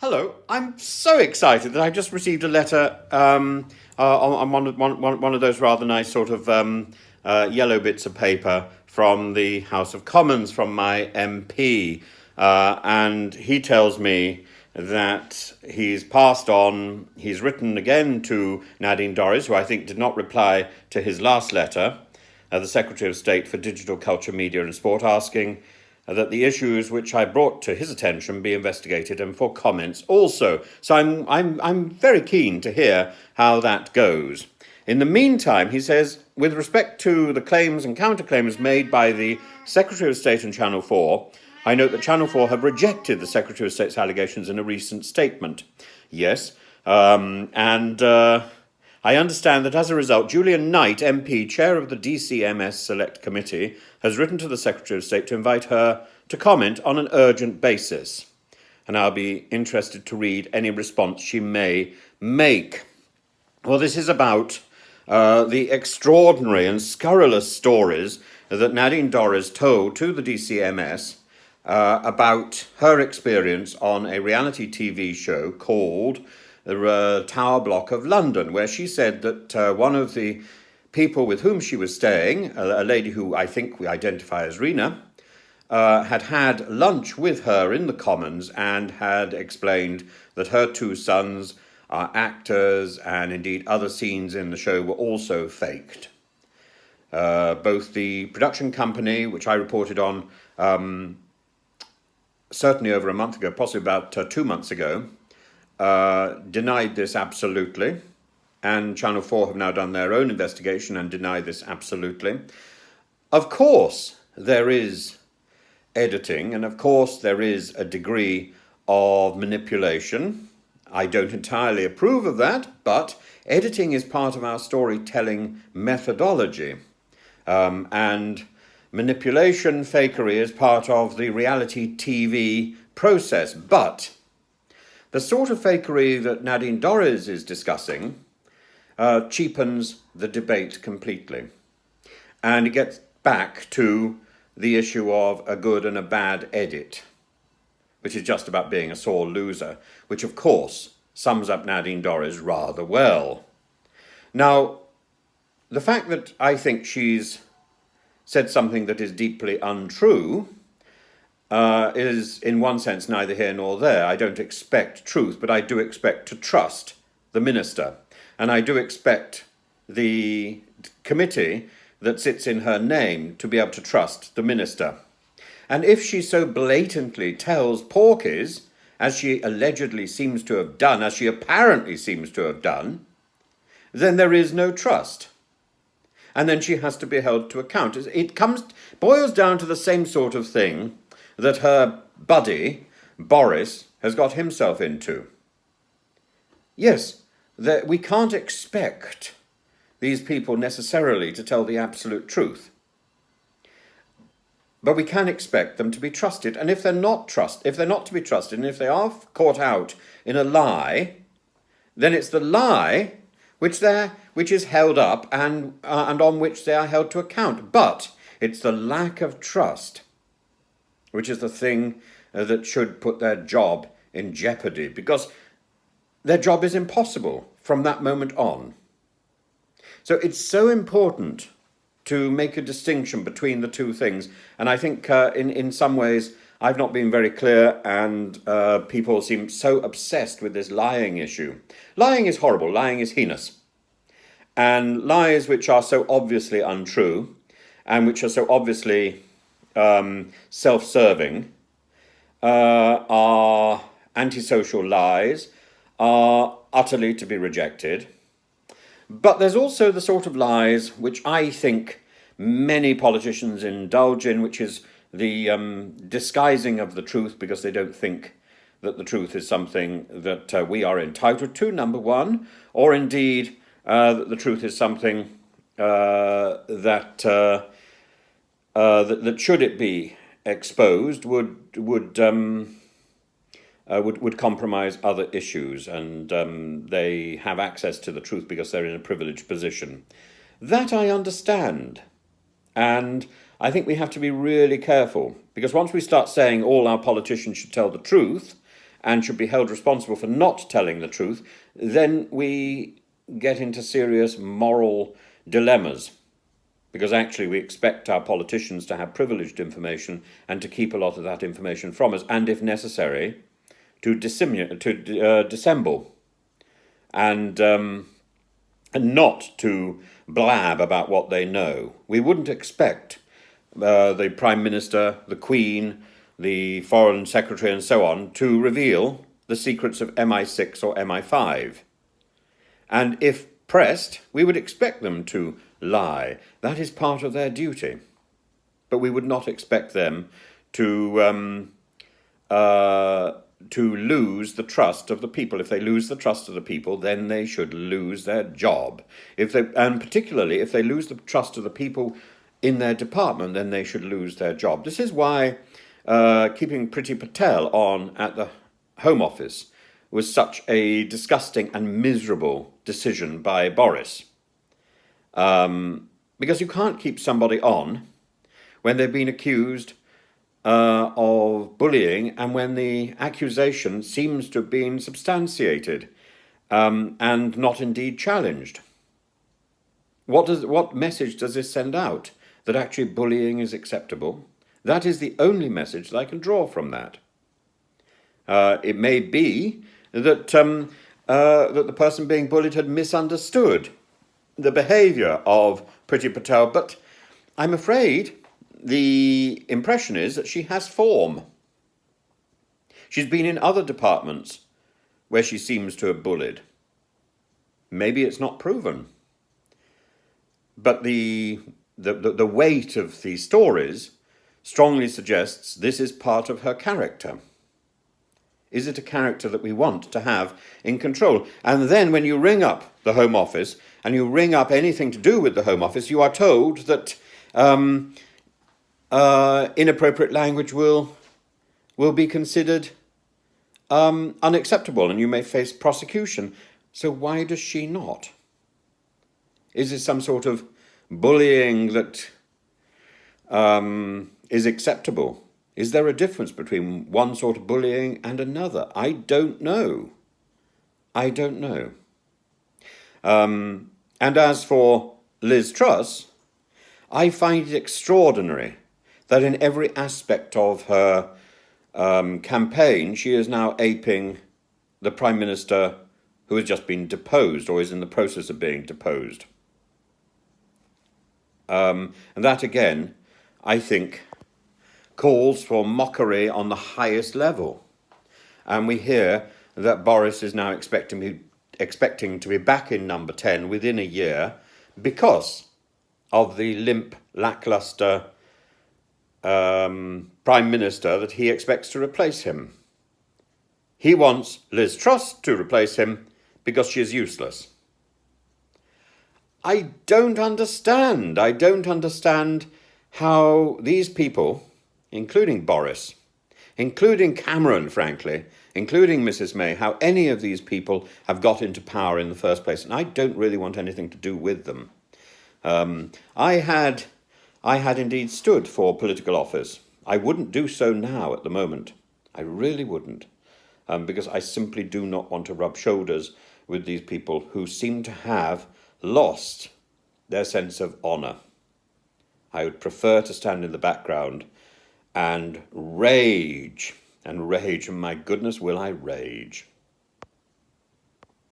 Hello, I'm so excited that I just received a letter on one of those rather nice sort of yellow bits of paper from the House of Commons from my MP. And he tells me that he's passed on, he's written again to Nadine Dorries, who I think did not reply to his last letter, the Secretary of State for Digital Culture, Media and Sport, asking that the issues which I brought to his attention be investigated and for comments also. So I'm very keen to hear how that goes. In the meantime, he says, with respect to the claims and counterclaims made by the Secretary of State and Channel 4, I note that Channel 4 have rejected the Secretary of State's allegations in a recent statement. Yes, I understand that as a result, Julian Knight MP, chair of the DCMS Select Committee, has written to the Secretary of State to invite her to comment on an urgent basis. And I'll be interested to read any response she may make. Well, this is about the extraordinary and scurrilous stories that Nadine Dorries told to the DCMS about her experience on a reality TV show called the Tower Block of London, where she said that one of the people with whom she was staying, a lady who I think we identify as Rena, had had lunch with her in the Commons and had explained that her two sons are actors and indeed other scenes in the show were also faked. Both the production company, which I reported on certainly over a month ago, possibly about 2 months ago, denied this absolutely, and Channel 4 have now done their own investigation and denied this absolutely. Of course, there is editing, and of course, there is a degree of manipulation. I don't entirely approve of that, but editing is part of our storytelling methodology, and manipulation, fakery, is part of the reality TV process. But the sort of fakery that Nadine Dorries is discussing cheapens the debate completely. And it gets back to the issue of a good and a bad edit, which is just about being a sore loser, which of course sums up Nadine Dorries rather well. Now, the fact that I think she's said something that is deeply untrue is in one sense neither here nor there. I don't expect truth, but I do expect to trust the minister. And I do expect the committee that sits in her name to be able to trust the minister. And if she so blatantly tells porkies, as she allegedly seems to have done, as she apparently seems to have done, then there is no trust. And then she has to be held to account. It boils down to the same sort of thing that her buddy, Boris, has got himself into. Yes, we can't expect these people necessarily to tell the absolute truth. But we can expect them to be trusted. And if they're not to be trusted, and if they are caught out in a lie, then it's the lie which is held up and on which they are held to account. But it's the lack of trust which is the thing that should put their job in jeopardy, because their job is impossible from that moment on. So it's so important to make a distinction between the two things. And I think in some ways I've not been very clear, and people seem so obsessed with this lying issue. Lying is horrible. Lying is heinous. And lies which are so obviously untrue and which are so obviously self-serving are antisocial lies, are utterly to be rejected. But there's also the sort of lies which I think many politicians indulge in, which is the disguising of the truth because they don't think that the truth is something that we are entitled to, number one, or indeed that the truth is something that should it be exposed would compromise other issues, and they have access to the truth because they're in a privileged position. That I understand, and I think we have to be really careful, because once we start saying all our politicians should tell the truth, and should be held responsible for not telling the truth, then we get into serious moral dilemmas. Because actually we expect our politicians to have privileged information and to keep a lot of that information from us, and if necessary, to dissemble and not to blab about what they know. We wouldn't expect the Prime Minister, the Queen, the Foreign Secretary and so on to reveal the secrets of MI6 or MI5. And if pressed, we would expect them to lie. That is part of their duty. But we would not expect them to lose the trust of the people. If they lose the trust of the people, then they should lose their job. And particularly, if they lose the trust of the people in their department, then they should lose their job. This is why keeping Priti Patel on at the Home Office was such a disgusting and miserable decision by Boris. Because you can't keep somebody on when they've been accused of bullying and when the accusation seems to have been substantiated and not indeed challenged. What message does this send out? That actually bullying is acceptable? That is the only message that I can draw from that. It may be that that the person being bullied had misunderstood the behaviour of Priti Patel, but I'm afraid the impression is that she has form. She's been in other departments where she seems to have bullied. Maybe it's not proven. But the weight of these stories strongly suggests this is part of her character. Is it a character that we want to have in control? And then when you ring up the Home Office and you ring up anything to do with the Home Office, you are told that inappropriate language will be considered unacceptable and you may face prosecution. So why does she not? Is this some sort of bullying that is acceptable? Is there a difference between one sort of bullying and another? I don't know. And as for Liz Truss, I find it extraordinary that in every aspect of her campaign, she is now aping the Prime Minister who has just been deposed or is in the process of being deposed. And that, again, I think, calls for mockery on the highest level. And we hear that Boris is now expecting to be back in number 10 within a year because of the limp, lacklustre Prime Minister that he expects to replace him. He wants Liz Truss to replace him because she is useless. I don't understand how these people, including Boris, including Cameron, frankly, including Mrs. May, how any of these people have got into power in the first place. And I don't really want anything to do with them. I had indeed stood for political office. I wouldn't do so now at the moment. I really wouldn't. Because I simply do not want to rub shoulders with these people who seem to have lost their sense of honour. I would prefer to stand in the background and rage, and my goodness, will I rage.